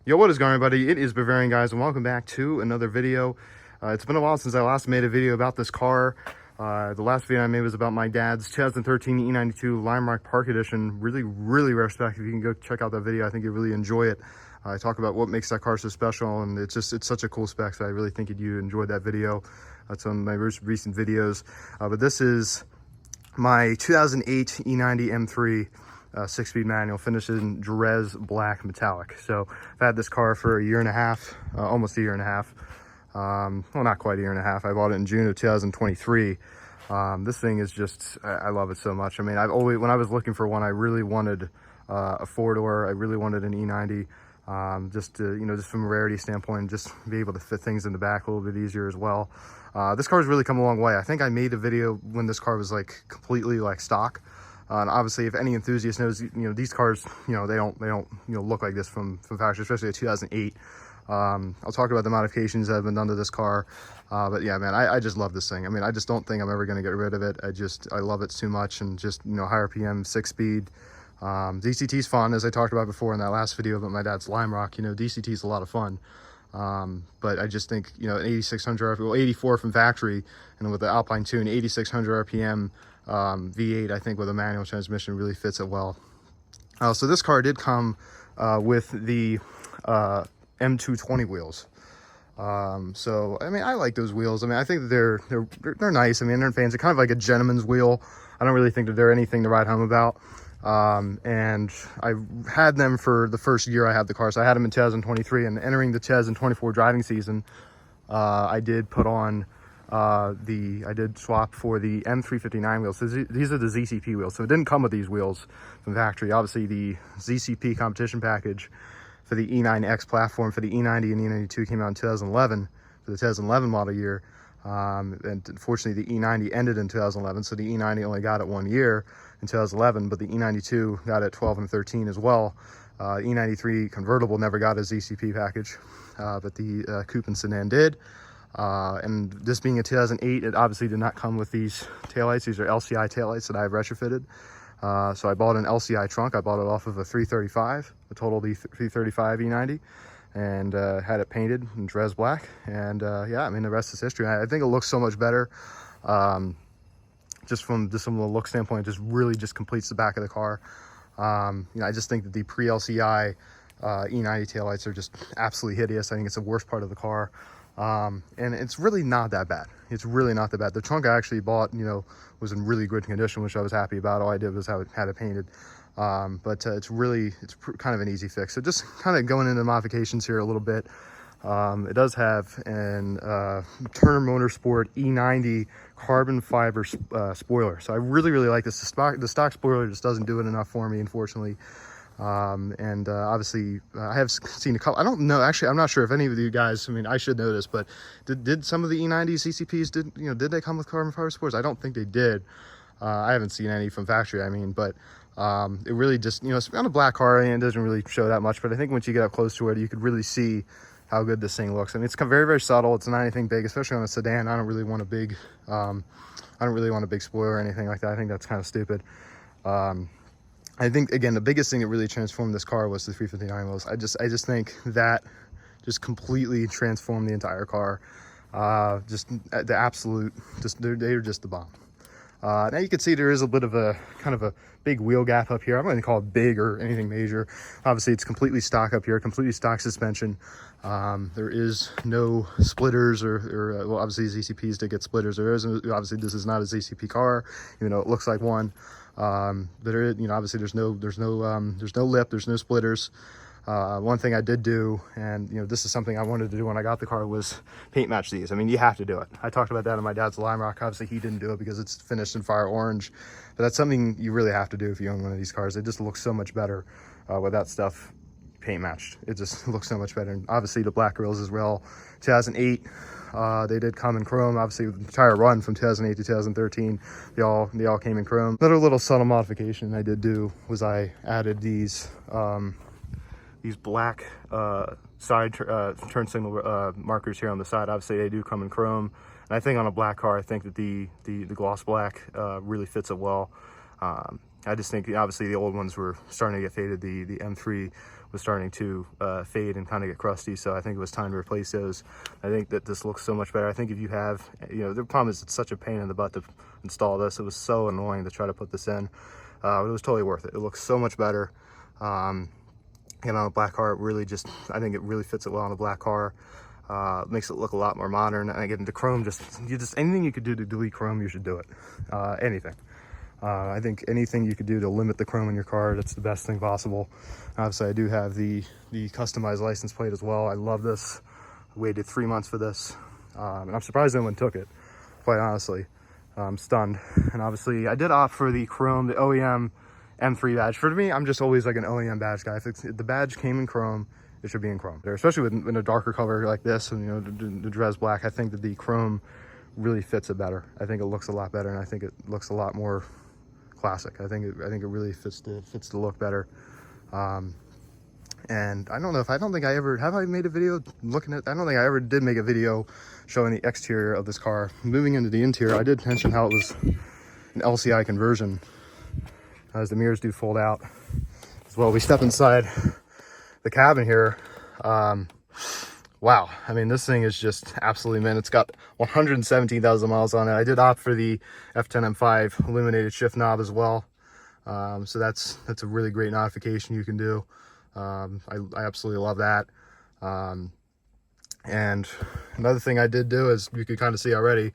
Yo, what is going on, everybody? It is Bavarian, guys, and welcome back to another video. It's been a while since I last made a video about this car. The last video I made was about my dad's 2013 E92 Lime Rock Park Edition. Really rare spec. If you can go check out that video, I think you'll really enjoy it. I talk about what makes that car so special, and it's such a cool spec, so I really think you enjoyed that video. That's one of my recent videos. But this is my 2008 E90 M3. 6-speed manual, finished in Jerez black metallic. So I've had this car for a year and a half, almost a year and a half. Well, not quite a year and a half. I bought it in June of 2023. This thing is just, I love it so much. I mean, when I was looking for one, I really wanted a four-door. I really wanted an E90, just from a rarity standpoint, just be able to fit things in the back a little bit easier as well. This car's really come a long way. I think I made a video when this car was like completely like stock. And obviously, if any enthusiast knows, these cars, they don't look like this from factory, especially a 2008. I'll talk about the modifications that have been done to this car. But yeah, man, I just love this thing. I mean, I just don't think I'm ever going to get rid of it. I love it too much, and just, high RPM, 6-speed. DCT's fun, as I talked about before in that last video about my dad's Lime Rock. DCT's a lot of fun. But I just think, an 8600 RPM, well, 84 from factory, and with the Alpine tune, 8600 RPM, V8, I think with a manual transmission really fits it well. So this car did come with the M220 wheels. So I mean, I like those wheels. I mean, I think that they're nice. I mean, they're fancy, kind of like a gentleman's wheel. I don't really think that they're anything to write home about. And I had them for the first year I had the car. So I had them in 2023, and entering the 2024 driving season, I did put on I did swap for the M359 wheels. So these are the ZCP wheels. So it didn't come with these wheels from factory. Obviously, the ZCP competition package for the E9X platform for the E90 and E92 came out in 2011 for the 2011 model year. And unfortunately, the E90 ended in 2011, so the E90 only got it 1 year in 2011, but the E92 got it 12 and 13 as well. E93 convertible never got a ZCP package, but the coupe and sedan did. And this being a 2008, it obviously did not come with these taillights. These are LCI taillights that I have retrofitted. So I bought an LCI trunk. I bought it off of a 335, a total 335 E90, and had it painted in Jerez black. And yeah, I mean, the rest is history. I think it looks so much better. Just from a look standpoint, it just really just completes the back of the car. I just think that the pre-LCI E90 taillights are just absolutely hideous. I think it's the worst part of the car. And it's really not that bad. It's really not that bad. The trunk I actually bought, was in really good condition, which I was happy about. All I did was had it painted. But it's kind of an easy fix. So just kind of going into the modifications here a little bit. It does have an Turner Motorsport E90 carbon fiber spoiler. So I really like this. The stock spoiler just doesn't do it enough for me, unfortunately. Obviously I have seen a couple. I don't know, actually I'm not sure if any of you guys, I mean, I should know this, but did some of the E90 CCPs did they come with carbon fiber spoilers? I don't think they did. I haven't seen any from factory, I mean, but it really just, it's on a black car, and it doesn't really show that much, but I think once you get up close to it, you could really see how good this thing looks. I mean, it's very subtle. It's not anything big, especially on a sedan. I don't really want a big spoiler or anything like that. I think that's kind of stupid. I think, again, the biggest thing that really transformed this car was the 359 wheels. I just think that just completely transformed the entire car. Just the absolute, they're just the bomb. Now you can see there is a bit of a kind of a big wheel gap up here. I'm not going to call it big or anything major. Obviously, it's completely stock up here, completely stock suspension. There is no splitters or well, obviously ZCPs did get splitters. Obviously this is not a ZCP car, even though it looks like one. But obviously there's no lip, there's no splitters. One thing I did do, and this is something I wanted to do when I got the car, was paint match these. I mean, you have to do it. I talked about that in my dad's Lime Rock. Obviously he didn't do it because it's finished in fire orange, but that's something you really have to do if you own one of these cars. It just looks so much better with that stuff paint matched. It just looks so much better. And obviously the black grills as well. 2008, they did come in chrome. Obviously the entire run from 2008 to 2013, they all came in chrome. Another little subtle modification I did do was I added these black side turn signal markers here on the side. Obviously they do come in chrome, and I think on a black car, I think that the gloss black really fits it well. I just think obviously the old ones were starting to get faded. The M3 was starting to fade and kind of get crusty, so I think it was time to replace those. I think that this looks so much better. I think if you have, you know, the problem is it's such a pain in the butt to install this. It was so annoying to try to put this in, but it was totally worth it. It looks so much better. And on a black car, it really just, I think it really fits it well on a black car. Makes it look a lot more modern. And again, the chrome, just anything you could do to delete chrome, you should do it. Anything. I think anything you could do to limit the chrome in your car, that's the best thing possible. Obviously, I do have the customized license plate as well. I love this. I waited 3 months for this, and I'm surprised anyone took it, quite honestly. I'm stunned. And obviously, I did opt for the chrome, the OEM M3 badge. For me, I'm just always like an OEM badge guy. If the badge came in chrome, it should be in chrome. Especially in a darker color like this, and you know, the Dress Black, I think that the chrome really fits it better. I think it looks a lot better, and I think it looks a lot more classic. I think it really fits the look better. And I don't think I ever have I made a video looking at, I don't think I ever did make a video showing the exterior of this car. Moving into the interior, I did mention how it was an LCI conversion, as the mirrors do fold out as well. We step inside the cabin here. Wow, I mean, this thing is just absolutely mint. It's got 117,000 miles on it. I did opt for the F10 M5 illuminated shift knob as well. So that's a really great modification you can do. I absolutely love that. And another thing I did do, is you could kind of see already,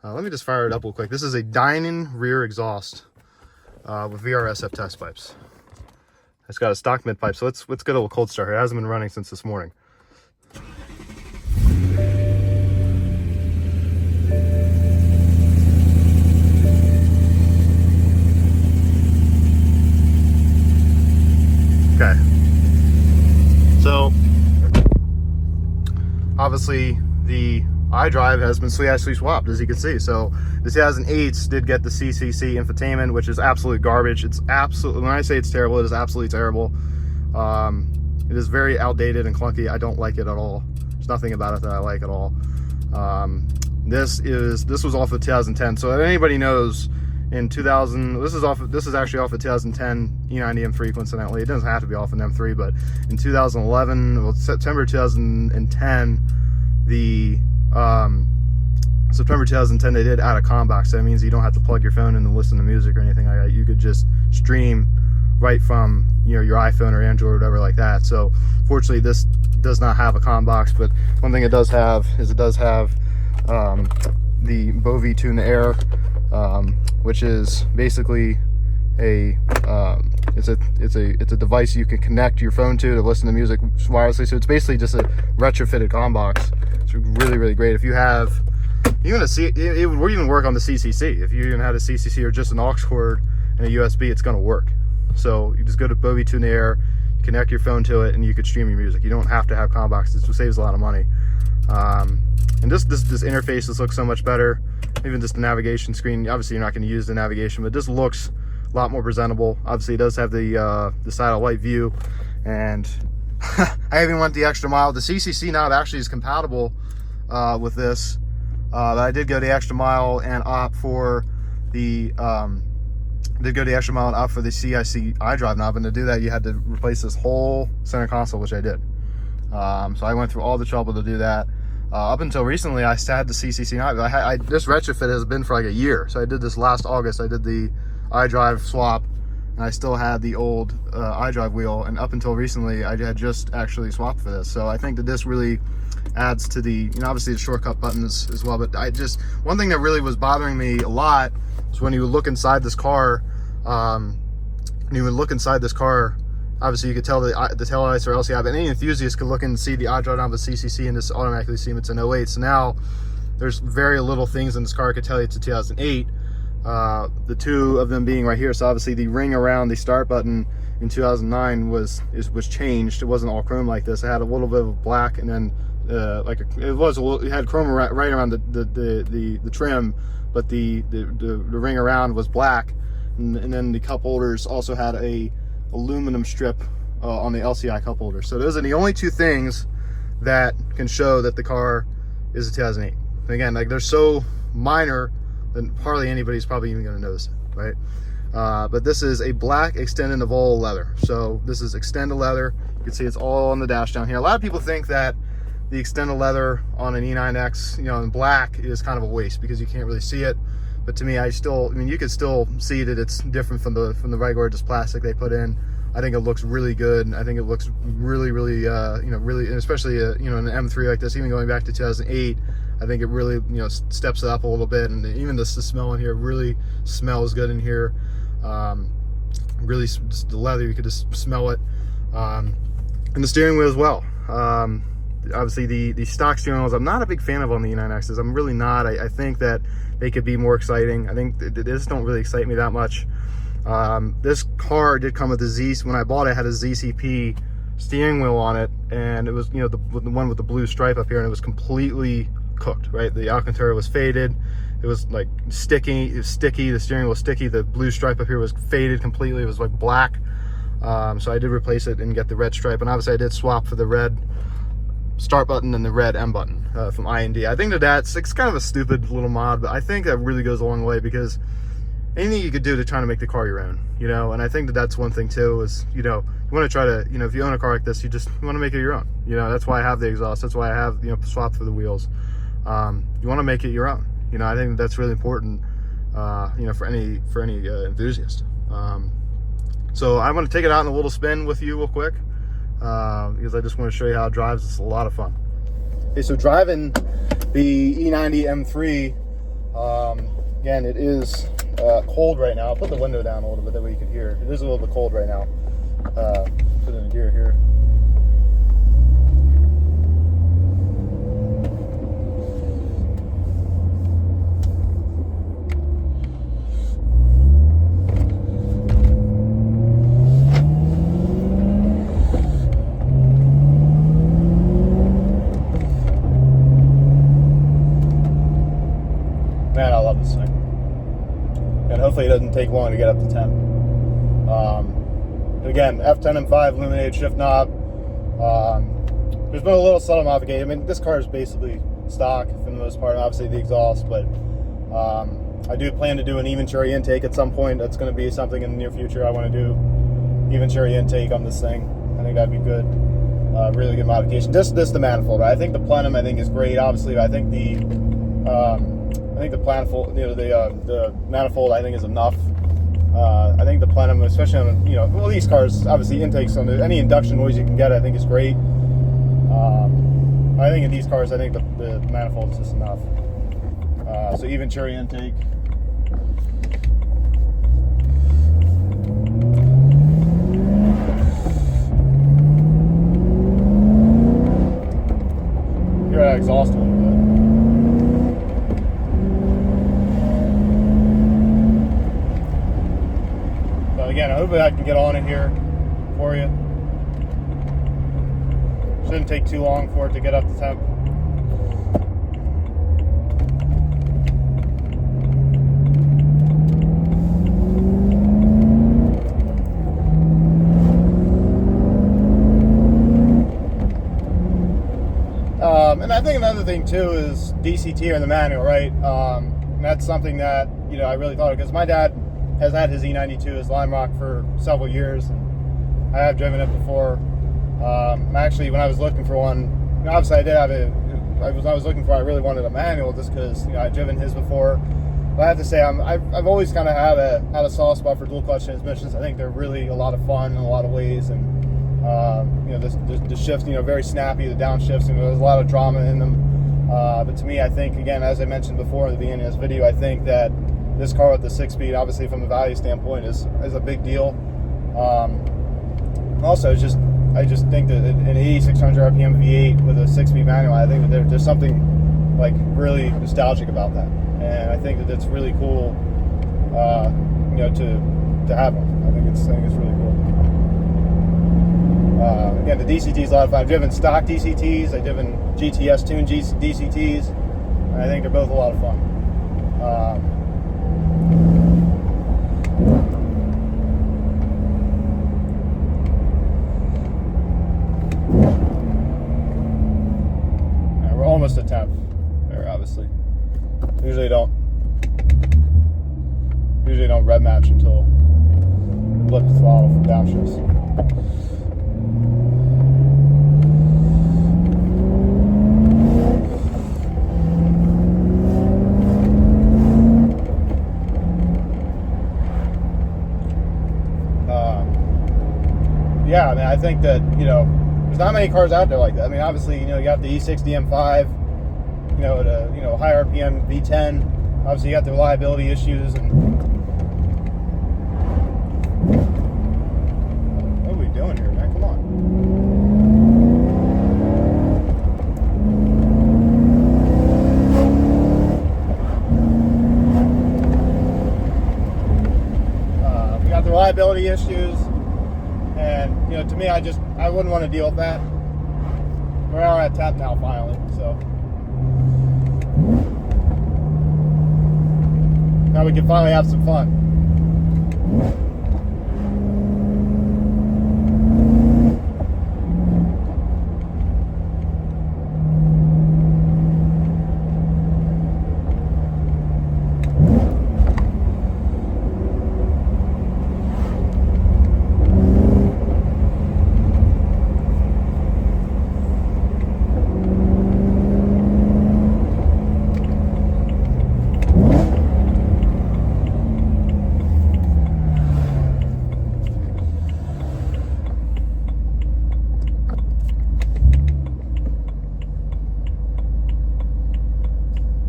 let me just fire it up real quick. This is a Dynon rear exhaust with VRSF test pipes. It's got a stock mid pipe, so let's get a little cold start here. It hasn't been running since this morning. Okay, so obviously the iDrive has been actually swapped, as you can see. So the 2008s did get the CCC infotainment, which is absolute garbage. It's absolutely, when I say it's terrible, it is absolutely terrible. It is very outdated and clunky. I don't like it at all. There's nothing about it that I like at all. This was off of 2010. So if anybody knows, in 2000, this is actually off of 2010 E90 M3, coincidentally. It doesn't have to be off an M3, but in 2011, well, September 2010, September 2010, they did add a comm box. So that means you don't have to plug your phone in and listen to music or anything like that. You could just stream right from, you know, your iPhone or Android or whatever like that. So fortunately, this does not have a comm box, but one thing it does have is it does have the Bovie Tune the Air, which is basically it's a device you can connect your phone to listen to music wirelessly. So it's basically just a retrofitted comm box. It's really, really great. If you have even it would even work on the CCC. If you even had a CCC or just an aux cord and a USB, it's going to work. So you just go to Bovie Tune the Air, connect your phone to it, and you could stream your music. You don't have to have comm boxes. It saves a lot of money. And this interface, this looks so much better. Even just the navigation screen, obviously you're not going to use the navigation, but this looks a lot more presentable. Obviously it does have the satellite view, and I even went the extra mile. The CCC knob actually is compatible with this, but I did go the extra mile and opt for the CIC iDrive knob, and to do that you had to replace this whole center console, which I did. So I went through all the trouble to do that. Up until recently, I still had the CCC knob. This retrofit has been for like a year. So I did this last August. I did the iDrive swap, and I still had the old iDrive wheel. And up until recently, I had just actually swapped for this. So I think that this really adds to the, you know, obviously the shortcut buttons as well. But one thing that really was bothering me a lot was when you would look inside this car. Obviously you could tell the taillights are LCI, but any enthusiast could look and see the iDrive knob of CCC and just automatically see it's an 08. So now there's very little things in this car I could tell you it's a 2008. The two of them being right here. So obviously the ring around the start button in 2009 was changed. It wasn't all chrome like this. It had a little bit of black, and then it had chrome right around the trim, but the ring around was black, and then the cup holders also had a aluminum strip on the LCI cup holder. So those are the only two things that can show that the car is a 2008. And again, like, they're so minor that hardly anybody's probably even going to notice it, right? But this is a black extended Navola leather. So this is extended leather. You can see it's all on the dash down here. A lot of people think that the extended leather on an E9X, you know, in black is kind of a waste because you can't really see it. But to me, I mean, you can still see that it's different from the regular just plastic they put in. I think it looks really good. I think it looks really, you know, really, and especially, you know, an M3 like this, even going back to 2008, I think it really, you know, steps it up a little bit. And even the smell in here really smells good in here. Really, just the leather, you could just smell it. And the steering wheel as well. Obviously, the stock steering wheels, I'm not a big fan of on the E9Xs. I'm really not. I think that they could be more exciting. I think they just don't really excite me that much. This car did come with a when I bought it, it had a ZCP steering wheel on it, and it was, you know, the one with the blue stripe up here, and it was completely cooked, right? The Alcantara was faded. It was like sticky. It was sticky. The steering wheel was sticky. The blue stripe up here was faded completely. It was like black. So I did replace it and get the red stripe, and obviously I did swap for the red start button and the red M button from IND. I think it's kind of a stupid little mod, but I think that really goes a long way, because anything you could do to try to make the car your own, you know. And I think that's one thing too, is, you know, you want to try to, you know, if you own a car like this, you want to make it your own, you know. That's why I have the exhaust. That's why I have, you know, swapped for the wheels. You want to make it your own, you know. I think that's really important, you know, for any enthusiast. So I want to take it out in a little spin with you real quick, because I just want to show you how it drives. It's a lot of fun. Okay, so driving the E90 M3, again, it is cold right now. I'll put the window down a little bit, that way you can hear. It is a little bit cold right now. Put it in gear here. Man, I love this thing. And hopefully it doesn't take long to get up to 10. Again, F10 M5 illuminated shift knob. There's been a little subtle modification. I mean, this car is basically stock for the most part, obviously the exhaust, but I do plan to do an even cherry intake at some point. That's going to be something in the near future. I want to do even cherry intake on this thing. I think that'd be good. Really good modification. Just the manifold. I think the plenum, I think, is great. Obviously, I think the manifold, you know, the manifold, I think, is enough. I think the plenum, especially on, you know, well, these cars, obviously intakes on any induction noise you can get, I think is great. I think in these cars, I think the manifold is just enough. So even cherry intake. Hear that exhaust a little bit. So again, hopefully I can get on it here for you. Shouldn't take too long for it to get up to temp. And I think another thing too is DCT in the manual, right? And that's something that, you know, I really thought of, because my dad has had his E92 as Lime Rock for several years, and I have driven it before. Actually, when I was looking for one, you know, obviously I did have it. I was looking for. I really wanted a manual, just because, you know, I'd driven his before. But I have to say, I've always kind of had a soft spot for dual clutch transmissions. I think they're really a lot of fun in a lot of ways, and you know, the shifts, you know, very snappy. The downshifts, you know, there's a lot of drama in them. But to me, I think, again, as I mentioned before in the beginning of this video, I think that this car with the 6-speed, obviously from a value standpoint, is a big deal. Also, I just think that an 8600 RPM V8 with a 6-speed manual, I think that there's something like really nostalgic about that, and I think that it's really cool, you know, to have one. I think it's really cool. Again, the DCT is a lot of fun. I've driven stock DCTs. I've driven GTS tuned DCTs. And I think they're both a lot of fun. We're almost at temp there, obviously. Usually don't rev match until blip the throttle from downshifts. Yeah, I mean, I think that, you know, there's not many cars out there like that. I mean, obviously, you know, you got the E90 M3, you know, at a, you know, high RPM V10. Obviously, you got the reliability issues. And what are we doing here, man? Come on. We got the reliability issues. And, you know, to me, I wouldn't want to deal with that. We're all at tap now, finally, so. Now we can finally have some fun.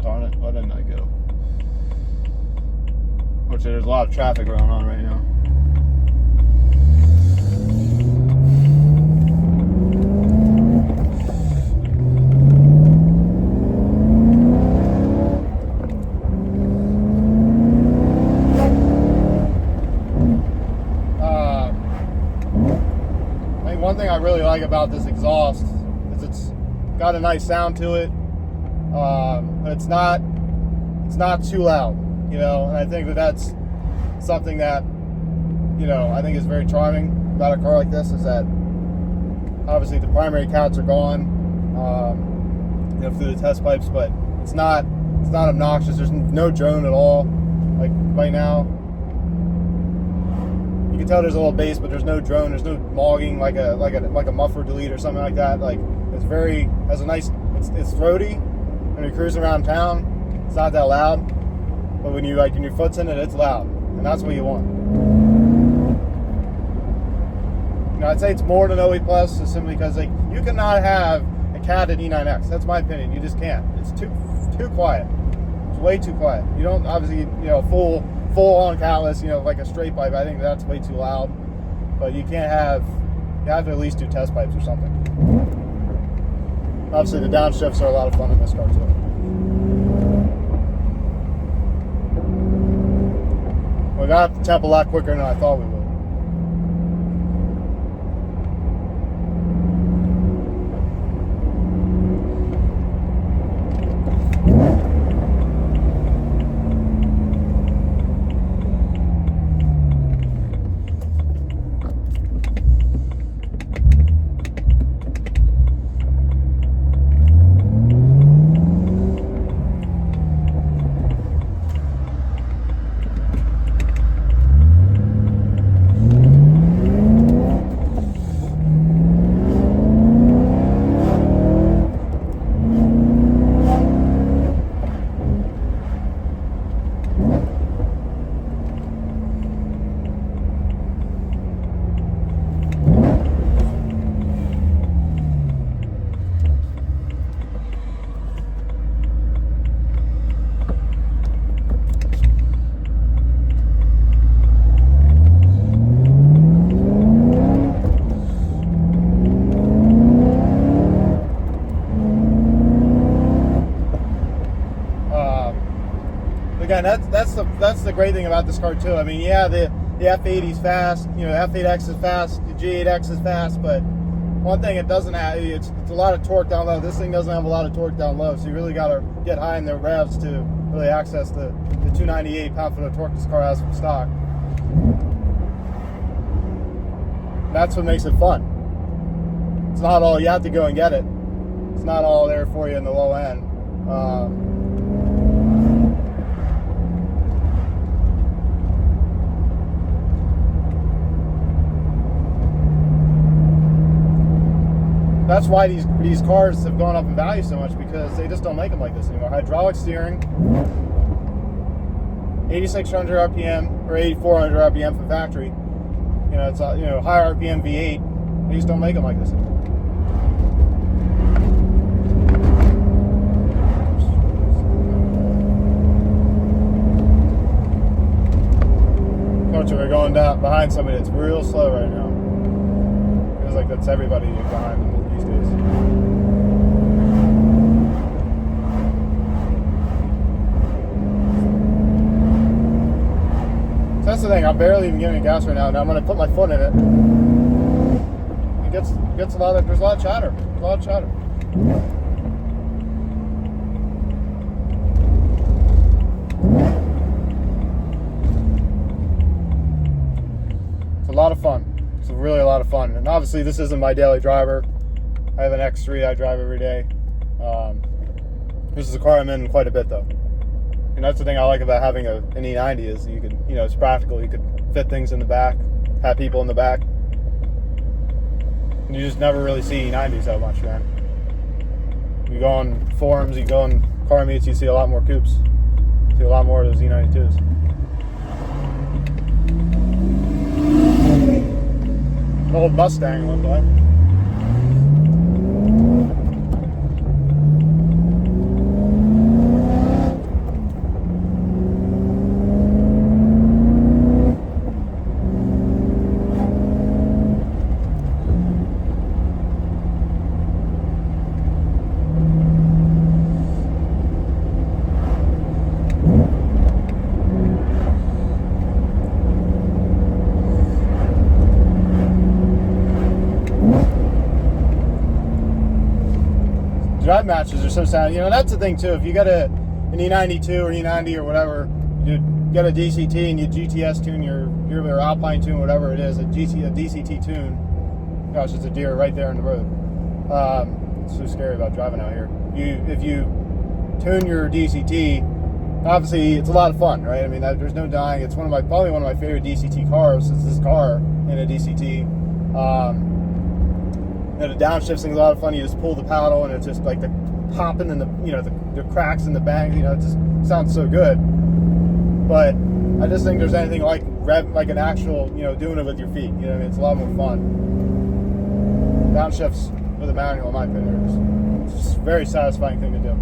Darn it, why didn't I go? Which there's a lot of traffic going on right now. I think one thing I really like about this exhaust is it's got a nice sound to it. But it's not too loud, you know, and I think that that's something that, you know, I think is very charming about a car like this, is that obviously the primary cats are gone, you know, through the test pipes, but it's not obnoxious. There's no drone at all. Like right now, you can tell there's a little bass, but there's no drone. There's no mogging like a muffler delete or something like that. Like it's it's throaty. When you're cruising around town, it's not that loud, but when your foot's in it, it's loud, and that's what you want. You know, I'd say it's more than OE Plus, just simply because like you cannot have a catted E9X. That's my opinion. You just can't. It's too quiet. It's way too quiet. You don't obviously, you know, full on catless, you know, like a straight pipe. I think that's way too loud. But you can't have. You have to at least do test pipes or something. Obviously, the downshifts are a lot of fun in this car, too. We got up the temp a lot quicker than I thought we would. Again, that's the great thing about this car too. I mean, yeah, the F80 is fast, you know, F8X is fast, the G8X is fast, but one thing it doesn't have, it's a lot of torque down low. This thing doesn't have a lot of torque down low, so you really got to get high in the revs to really access the 298 pound-foot of torque this car has from stock. That's what makes it fun. It's not all, you have to go and get it. It's not all there for you in the low end. that's why these cars have gone up in value so much, because they just don't make them like this anymore. Hydraulic steering, 8,600 RPM or 8,400 RPM from factory. You know, it's high RPM V8. They just don't make them like this anymore. We're going down behind somebody that's real slow right now. Feels like that's everybody behind them these days. So that's the thing. I'm barely even giving it gas right now. Now I'm going to put my foot in it. It gets a lot of. There's a lot of chatter. There's a lot of chatter. A lot of fun. It's really a lot of fun. And obviously this isn't my daily driver. I have an X3 I drive every day. This is a car I'm in quite a bit though. And that's the thing I like about having an E90 is you can, it's practical. You could fit things in the back, have people in the back. And you just never really see E90s that much, man. You go on forums, you go on car meets, you see a lot more coupes. You see a lot more of those E92s. An old Mustang one time. Drive matches are so sad. That's the thing too. If you got an E92 or E90 or whatever, you got a DCT and you GTS tune your Alpine tune, whatever it is, a DCT tune. Gosh, it's a deer right there in the road. It's so scary about driving out here. If you tune your DCT, obviously it's a lot of fun, right? I mean, there's no denying. It's probably one of my favorite DCT cars. It's this car in a DCT. The downshift thing's a lot of fun. You just pull the paddle and it's just like the popping and the cracks and the bangs. It just sounds so good. But I just think there's anything like an actual, doing it with your feet. It's a lot more fun. Downshifts with a manual, in my opinion, it's just a very satisfying thing to do.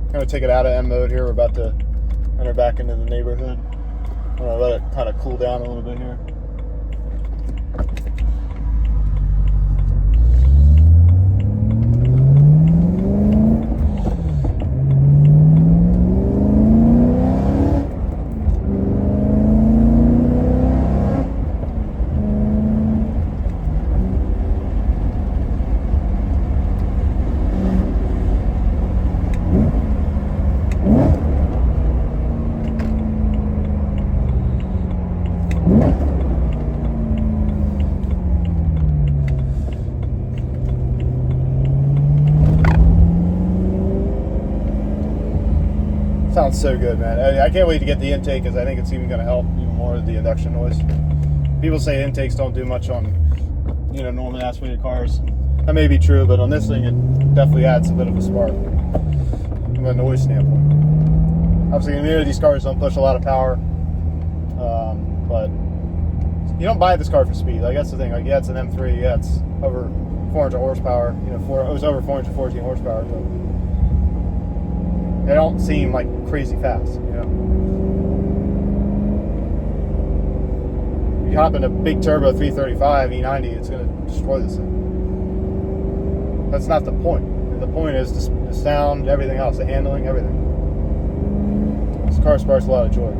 I'm going to take it out of M mode here. We're about to enter back into the neighborhood. I'm going to let it kind of cool down a little bit here. Sounds so good, man. I can't wait to get the intake because I think it's even going to help even more with the induction noise. People say intakes don't do much on, normal aspirated cars. That may be true, but on this thing, it definitely adds a bit of a spark from a noise standpoint. Obviously, neither of these cars don't push a lot of power, but you don't buy this car for speed. Like, that's the thing. Like, yeah, it's an M3. Yeah, it's over 400 horsepower. It was over 414 horsepower. But they don't seem like crazy fast, You hop in a big turbo 335 E90, it's going to destroy this thing. That's not the point. The point is the sound, everything else, the handling, everything. This car sparks a lot of joy.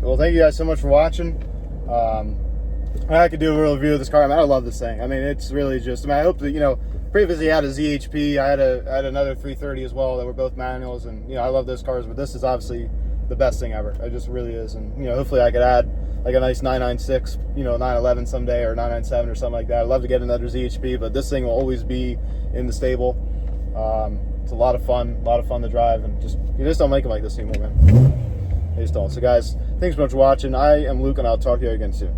Well, thank you guys so much for watching. I could do a real review of this car. I mean, I love this thing. I mean, it's really just, I mean, I hope that, you know, previously I had a ZHP. I had another 330 as well that were both manuals, and, you know, I love those cars, but this is obviously the best thing ever. It just really is. And, you know, hopefully I could add like a nice 996, you know, 911 someday, or 997 or something like that. I'd love to get another ZHP, but this thing will always be in the stable. It's a lot of fun to drive, and you just don't make them like this anymore, man. They just don't. So guys, thanks so much for watching. I am Luke, and I'll talk to you again soon.